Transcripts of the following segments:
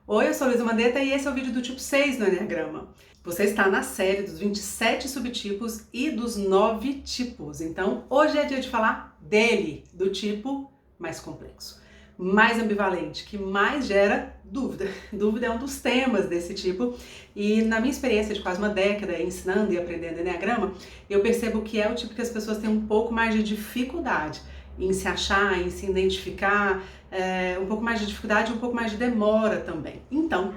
Oi, eu sou Luísa Mandetta e esse é o vídeo do tipo 6 do Enneagrama. Você está na série dos 27 subtipos e dos 9 tipos. Então, hoje é dia de falar dele, do tipo mais complexo, mais ambivalente, que mais gera dúvida. Dúvida é um dos temas desse tipo e na minha experiência de quase uma década ensinando e aprendendo Enneagrama, eu percebo que é o tipo que as pessoas têm um pouco mais de dificuldade em se achar, em se identificar, um pouco mais de dificuldade e um pouco mais de demora também. Então,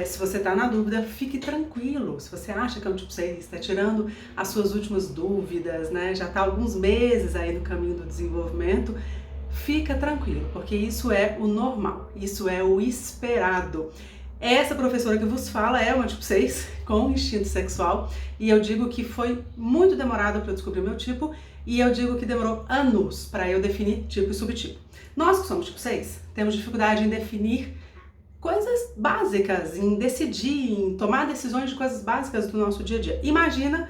se você está na dúvida, fique tranquilo. Se você acha que é um tipo 6, está tirando as suas últimas dúvidas, né? Já está alguns meses aí no caminho do desenvolvimento, fica tranquilo, porque isso é o normal, isso é o esperado. Essa professora que vos fala é uma tipo 6 com instinto sexual e eu digo que foi muito demorado para eu descobrir o meu tipo e eu digo que demorou anos para eu definir tipo e subtipo. Nós que somos tipo 6 temos dificuldade em definir coisas básicas, em decidir, em tomar decisões de coisas básicas do nosso dia a dia. Imagina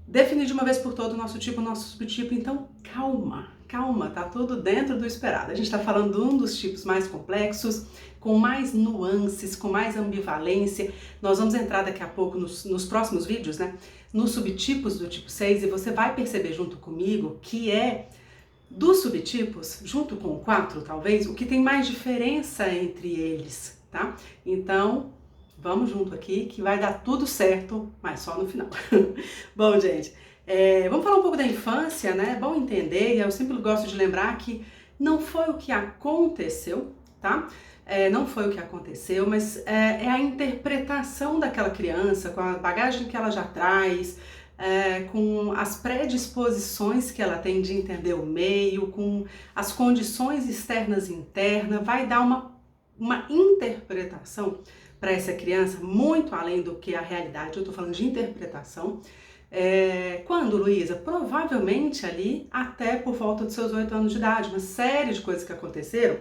definir de uma vez por todas o nosso tipo, o nosso subtipo, então calma, tá tudo dentro do esperado. A gente está falando de um dos tipos mais complexos, com mais nuances, com mais ambivalência. Nós vamos entrar daqui a pouco nos próximos vídeos, né, nos subtipos do tipo 6 e você vai perceber junto comigo que é dos subtipos, junto com o 4 talvez, o que tem mais diferença entre eles, tá? Então, vamos junto aqui que vai dar tudo certo, mas só no final. Bom, gente, vamos falar um pouco da infância, né? É bom entender, e eu sempre gosto de lembrar que não foi o que aconteceu, tá? Não foi o que aconteceu, mas é a interpretação daquela criança, com a bagagem que ela já traz, com as predisposições que ela tem de entender o meio, com as condições externas e internas, vai dar uma interpretação para essa criança muito além do que a realidade. Eu estou falando de interpretação. Quando, Luísa? Provavelmente ali até por volta dos seus 8 anos de idade, uma série de coisas que aconteceram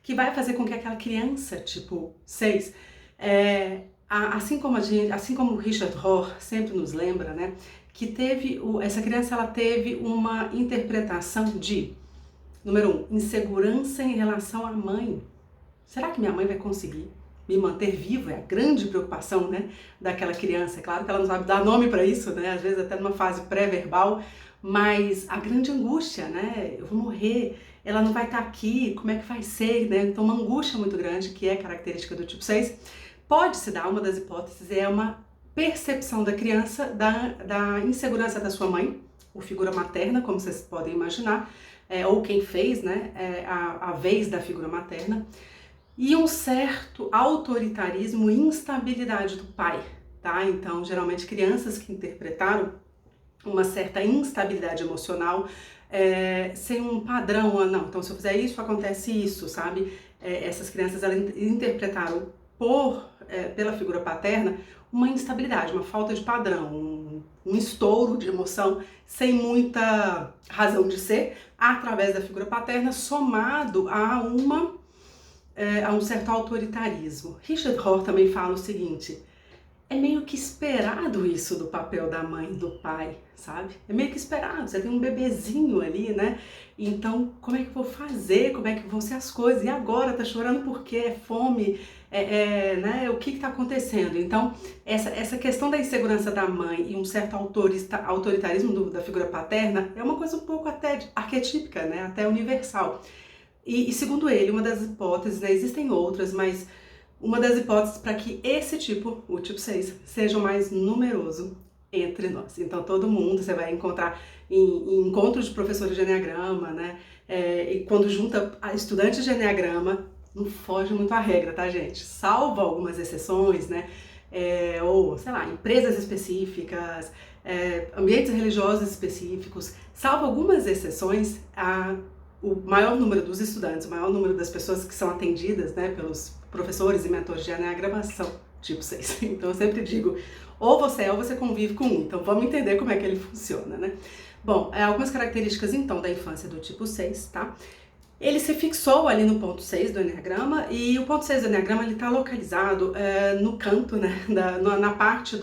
que vai fazer com que aquela criança, tipo 6, assim como o Richard Rohr sempre nos lembra, né, que essa criança ela teve uma interpretação de, número 1, insegurança em relação à mãe. Será que minha mãe vai conseguir me manter vivo? É a grande preocupação, né, daquela criança. É claro que ela não sabe dar nome para isso, né, às vezes até numa fase pré-verbal, mas a grande angústia, né, eu vou morrer, ela não vai estar aqui, como é que vai ser, né? Então uma angústia muito grande, que é característica do tipo 6, pode se dar, uma das hipóteses é uma percepção da criança da insegurança da sua mãe, ou figura materna, como vocês podem imaginar, ou quem fez, né, a vez da figura materna, e um certo autoritarismo e instabilidade do pai, tá? Então, geralmente crianças que interpretaram uma certa instabilidade emocional, sem um padrão, não, então se eu fizer isso, acontece isso, sabe? Essas crianças elas interpretaram pela figura paterna uma instabilidade, uma falta de padrão, um estouro de emoção sem muita razão de ser, através da figura paterna, somado a um certo autoritarismo. Richard Rohr também fala o seguinte: é meio que esperado isso do papel da mãe e do pai, sabe? É meio que esperado, você tem um bebezinho ali, né? Então, como é que eu vou fazer? Como é que vão ser as coisas? E agora? Tá chorando por quê? É fome? Né? O que tá acontecendo? Então, essa questão da insegurança da mãe e um certo autoritarismo da figura paterna é uma coisa um pouco até arquetípica, né? Até universal. E segundo ele, uma das hipóteses, né? Existem outras, mas uma das hipóteses para que esse tipo, o tipo 6, seja o mais numeroso entre nós. Então todo mundo você vai encontrar em encontros de professores de Enneagrama, né? E quando junta estudantes de Enneagrama, não foge muito à regra, tá, gente? Salvo algumas exceções, né? Ou, sei lá, empresas específicas, ambientes religiosos específicos, salvo algumas exceções, o maior número dos estudantes, o maior número das pessoas que são atendidas, né, pelos professores e mentores de Enneagrama são tipo 6. Então eu sempre digo, ou você convive com um. Então vamos entender como é que ele funciona, né? Bom, algumas características então da infância do tipo 6, tá? Ele se fixou ali no ponto 6 do Enneagrama, e o ponto 6 do Enneagrama ele está localizado no canto, né, na parte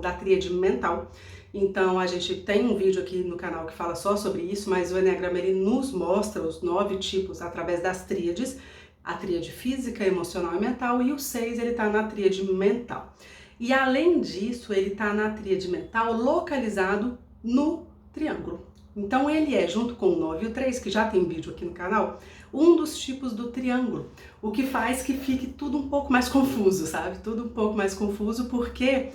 da tríade mental. Então a gente tem um vídeo aqui no canal que fala só sobre isso, mas o Enneagrama ele nos mostra os 9 tipos através das tríades, a tríade física, emocional e mental, e o 6 ele está na tríade mental. E além disso, ele está na tríade mental localizado no triângulo. Então ele é, junto com o 9 e o 3, que já tem vídeo aqui no canal, um dos tipos do triângulo, o que faz que fique tudo um pouco mais confuso, sabe? Tudo um pouco mais confuso porque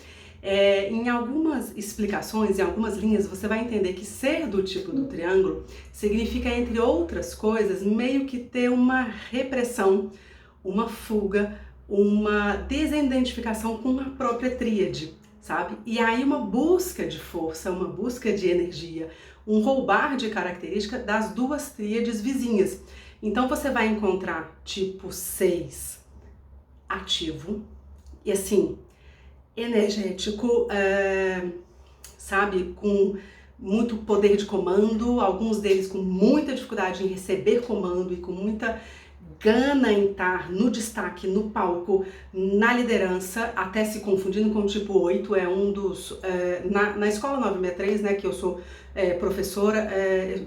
em algumas explicações, em algumas linhas, você vai entender que ser do tipo do triângulo significa, entre outras coisas, meio que ter uma repressão, uma fuga, uma desidentificação com a própria tríade, sabe? E aí uma busca de força, uma busca de energia, um roubar de característica das duas tríades vizinhas. Então você vai encontrar tipo 6 ativo e assim, energético, sabe, com muito poder de comando, alguns deles com muita dificuldade em receber comando e com muita gana em estar no destaque, no palco, na liderança, até se confundindo com o tipo 8, é um dos... na Escola 963, né, que eu sou professora,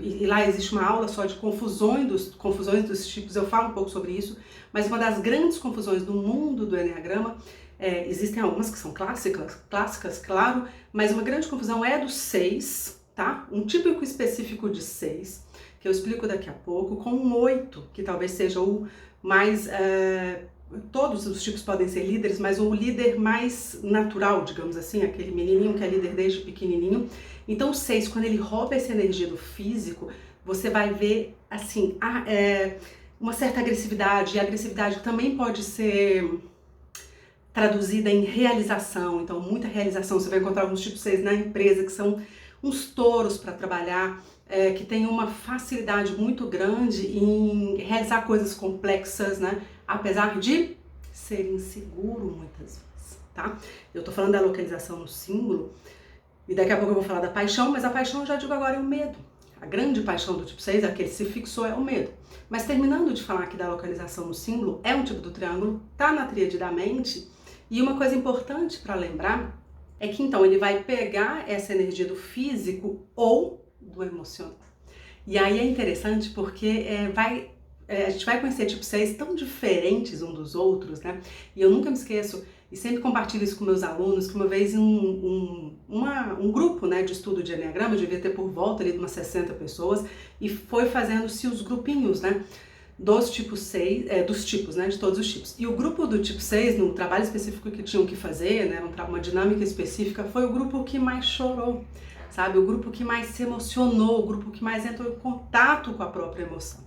e lá existe uma aula só de confusões dos tipos, eu falo um pouco sobre isso, mas uma das grandes confusões do mundo do Enneagrama, existem algumas que são clássicas, claro, mas uma grande confusão é do 6, tá? Um típico específico de 6, que eu explico daqui a pouco, com um 8, que talvez seja o mais... todos os tipos podem ser líderes, mas o líder mais natural, digamos assim, aquele menininho que é líder desde pequenininho. Então o 6, quando ele rouba essa energia do físico, você vai ver, assim, uma certa agressividade, e a agressividade também pode ser traduzida em realização, então muita realização. Você vai encontrar alguns tipos 6 na empresa que são uns touros para trabalhar, que tem uma facilidade muito grande em realizar coisas complexas, né? Apesar de ser inseguro muitas vezes, tá? Eu tô falando da localização no símbolo e daqui a pouco eu vou falar da paixão, mas a paixão eu já digo agora é o medo. A grande paixão do tipo 6, a que ele se fixou, é o medo. Mas terminando de falar aqui da localização no símbolo, é um tipo do triângulo, tá na tríade da mente, e uma coisa importante para lembrar é que então ele vai pegar essa energia do físico ou do emocional. E aí é interessante porque a gente vai conhecer tipo 6 tão diferentes um dos outros, né? E eu nunca me esqueço, e sempre compartilho isso com meus alunos, que uma vez um grupo, né, de estudo de Enneagrama, devia ter por volta ali de umas 60 pessoas, e foi fazendo-se os grupinhos, né? Dos tipos 6, dos tipos, né, de todos os tipos. E o grupo do tipo 6, no trabalho específico que tinham que fazer, né, uma dinâmica específica, foi o grupo que mais chorou, sabe? O grupo que mais se emocionou, o grupo que mais entrou em contato com a própria emoção.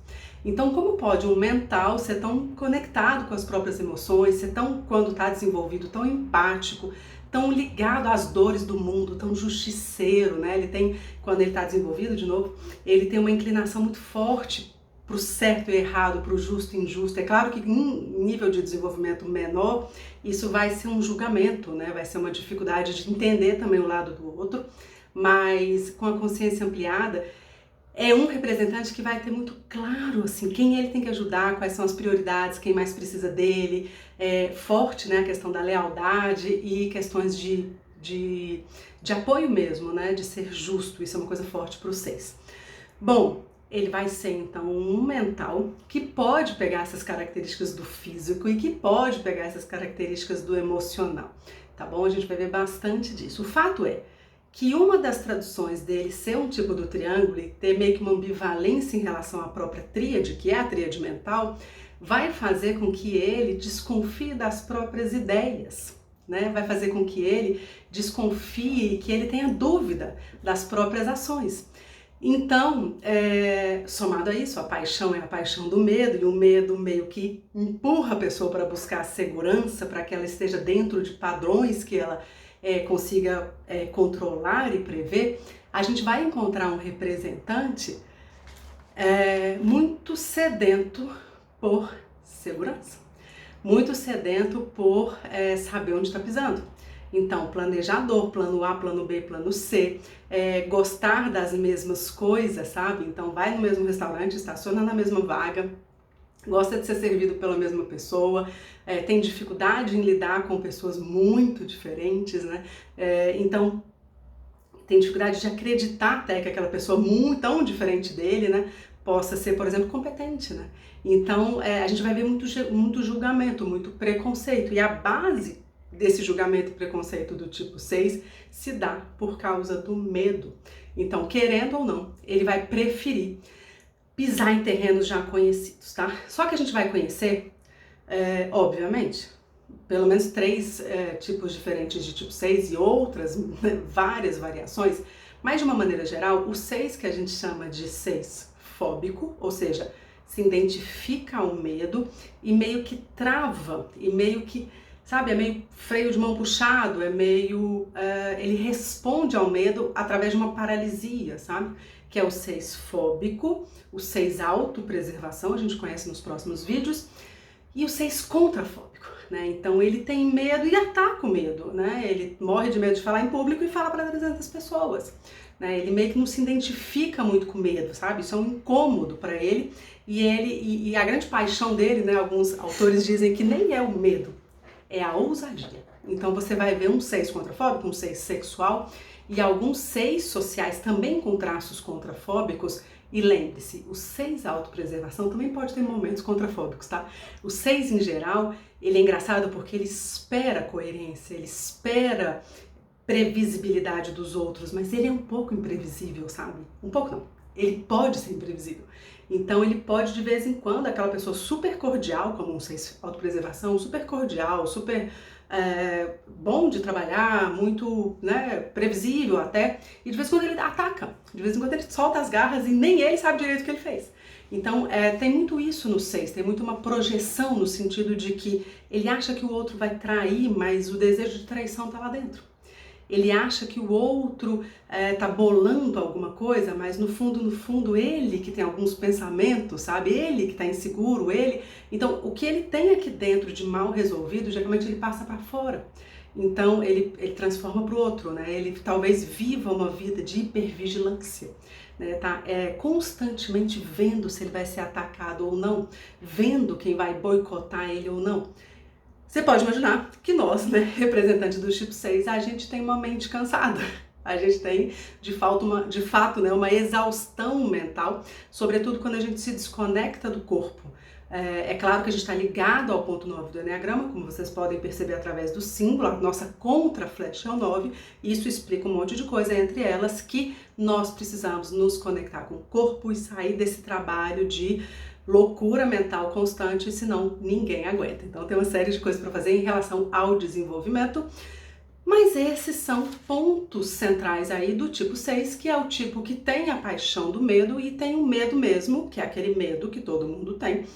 Então, como pode um mental ser tão conectado com as próprias emoções, ser tão, quando está desenvolvido, tão empático, tão ligado às dores do mundo, tão justiceiro, né? Ele tem, quando ele está desenvolvido, de novo, ele tem uma inclinação muito forte para o certo e errado, para o justo e injusto. É claro que em nível de desenvolvimento menor, isso vai ser um julgamento, né? Vai ser uma dificuldade de entender também o lado do outro, mas com a consciência ampliada, é um representante que vai ter muito claro, assim, quem ele tem que ajudar, quais são as prioridades, quem mais precisa dele, forte, né, a questão da lealdade e questões de apoio mesmo, né, de ser justo, isso é uma coisa forte para o 6. Bom, ele vai ser então um mental que pode pegar essas características do físico e que pode pegar essas características do emocional, tá bom? A gente vai ver bastante disso. O fato é que uma das traduções dele ser um tipo do triângulo e ter meio que uma ambivalência em relação à própria tríade, que é a tríade mental, vai fazer com que ele desconfie das próprias ideias, né? Vai fazer com que ele desconfie, que ele tenha dúvida das próprias ações. Então, somado a isso, a paixão é a paixão do medo, e o medo meio que empurra a pessoa para buscar segurança, para que ela esteja dentro de padrões que ela consiga controlar e prever. A gente vai encontrar um representante muito sedento por segurança, muito sedento por saber onde está pisando. Então, planejador, plano A, plano B, plano C, gostar das mesmas coisas, sabe? Então, vai no mesmo restaurante, estaciona na mesma vaga, gosta de ser servido pela mesma pessoa, tem dificuldade em lidar com pessoas muito diferentes, né? Então, tem dificuldade de acreditar até que aquela pessoa muito tão diferente dele, né, possa ser, por exemplo, competente, né? Então, a gente vai ver muito julgamento, muito preconceito. E a base desse julgamento e preconceito do tipo 6 se dá por causa do medo. Então, querendo ou não, ele vai preferir pisar em terrenos já conhecidos, tá? Só que a gente vai conhecer, obviamente, pelo menos 3 tipos diferentes de tipo 6 e outras, várias variações, mas de uma maneira geral, o 6 que a gente chama de 6 fóbico, ou seja, se identifica ao medo e meio que trava, e meio que, sabe, é meio freio de mão puxado, é meio, ele responde ao medo através de uma paralisia, sabe? Que é o 6 fóbico, o 6 autopreservação, a gente conhece nos próximos vídeos, e o 6 contrafóbico, né? Então ele tem medo e ataca o medo, né? Ele morre de medo de falar em público e fala para 300 pessoas, né? Ele meio que não se identifica muito com medo, sabe? Isso é um incômodo para ele, e a grande paixão dele, né? Alguns autores dizem que nem é o medo, é a ousadia. Então você vai ver um 6 contrafóbico, um 6 sexual e alguns 6 sociais também com traços contrafóbicos. E lembre-se, o 6 autopreservação também pode ter momentos contrafóbicos, tá? O 6 em geral, ele é engraçado porque ele espera coerência, ele espera previsibilidade dos outros, mas ele é um pouco imprevisível, sabe? Um pouco não, ele pode ser imprevisível. Então ele pode de vez em quando, aquela pessoa super cordial, como um 6 autopreservação, super cordial, super bom de trabalhar, muito, né, previsível até, e de vez em quando ele ataca, de vez em quando ele solta as garras e nem ele sabe direito o que ele fez. Então tem muito isso no 6, tem muito uma projeção no sentido de que ele acha que o outro vai trair, mas o desejo de traição tá lá dentro. Ele acha que o outro tá bolando alguma coisa, mas no fundo, ele que tem alguns pensamentos, sabe? Ele que tá inseguro, ele... Então, o que ele tem aqui dentro de mal resolvido, geralmente ele passa para fora. Então, ele transforma para o outro, né? Ele talvez viva uma vida de hipervigilância, né? Tá constantemente vendo se ele vai ser atacado ou não, vendo quem vai boicotar ele ou não. Você pode imaginar que nós, né, representantes do tipo 6, a gente tem uma mente cansada. A gente tem, de fato, né, uma exaustão mental, sobretudo quando a gente se desconecta do corpo. É claro que a gente está ligado ao ponto 9 do Enneagrama, como vocês podem perceber através do símbolo, a nossa contra-flecha é o 9, e isso explica um monte de coisa, entre elas que nós precisamos nos conectar com o corpo e sair desse trabalho de loucura mental constante, senão ninguém aguenta. Então tem uma série de coisas para fazer em relação ao desenvolvimento, mas esses são pontos centrais aí do tipo 6, que é o tipo que tem a paixão do medo e tem o medo mesmo, que é aquele medo que todo mundo tem,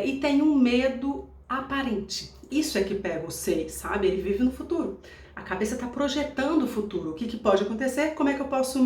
e tem um medo aparente. Isso é que pega o 6, sabe? Ele vive no futuro. A cabeça está projetando o futuro. O que pode acontecer? Como é que eu posso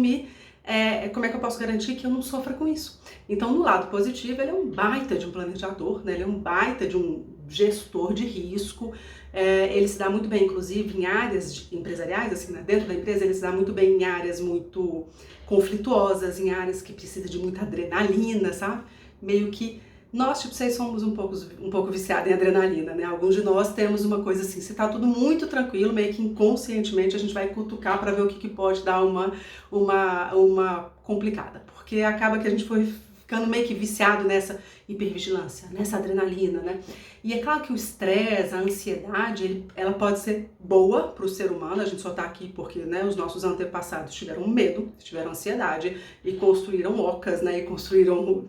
como é que eu posso garantir que eu não sofra com isso? Então, no lado positivo, ele é um baita de um planejador, né? Ele é um baita de um gestor de risco, ele se dá muito bem, inclusive, em áreas empresariais, assim, né? Dentro da empresa, ele se dá muito bem em áreas muito conflituosas, em áreas que precisam de muita adrenalina, sabe? Meio que nós, tipo 6, somos um pouco viciados em adrenalina, né? Alguns de nós temos uma coisa assim, se tá tudo muito tranquilo, meio que inconscientemente a gente vai cutucar para ver o que pode dar uma complicada. Porque acaba que a gente foi ficando meio que viciado nessa hipervigilância, nessa adrenalina, né? E é claro que o estresse, a ansiedade, ela pode ser boa para o ser humano, a gente só tá aqui porque, né, os nossos antepassados tiveram medo, tiveram ansiedade e construíram ocas, né, e construíram,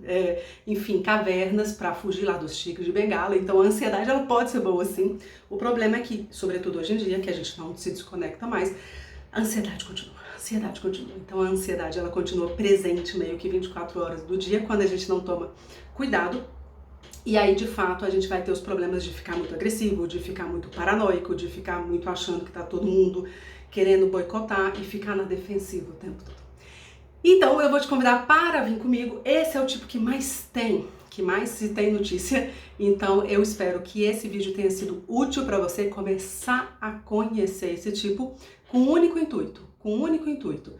enfim, cavernas para fugir lá dos tigres de Bengala. Então a ansiedade, ela pode ser boa sim. O problema é que, sobretudo hoje em dia, que a gente não se desconecta mais, a ansiedade continua. Então a ansiedade, ela continua presente meio que 24 horas do dia quando a gente não toma cuidado. E aí, de fato, a gente vai ter os problemas de ficar muito agressivo, de ficar muito paranoico, de ficar muito achando que tá todo mundo querendo boicotar e ficar na defensiva o tempo todo. Então, eu vou te convidar para vir comigo. Esse é o tipo que mais se tem notícia. Então, eu espero que esse vídeo tenha sido útil para você começar a conhecer esse tipo com o único intuito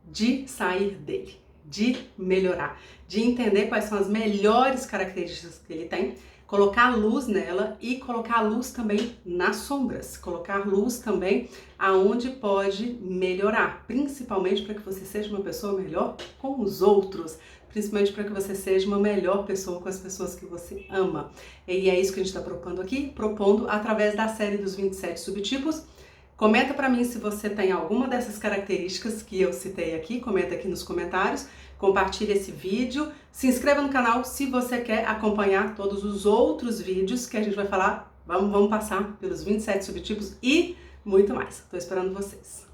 de sair dele, de melhorar, de entender quais são as melhores características que ele tem, colocar luz nela e colocar luz também nas sombras, colocar luz também aonde pode melhorar, principalmente para que você seja uma pessoa melhor com os outros, principalmente para que você seja uma melhor pessoa com as pessoas que você ama. E é isso que a gente está propondo através da série dos 27 subtipos. Comenta para mim se você tem alguma dessas características que eu citei aqui, comenta aqui nos comentários, compartilhe esse vídeo, se inscreva no canal se você quer acompanhar todos os outros vídeos que a gente vai falar, vamos passar pelos 27 subtipos e muito mais. Estou esperando vocês.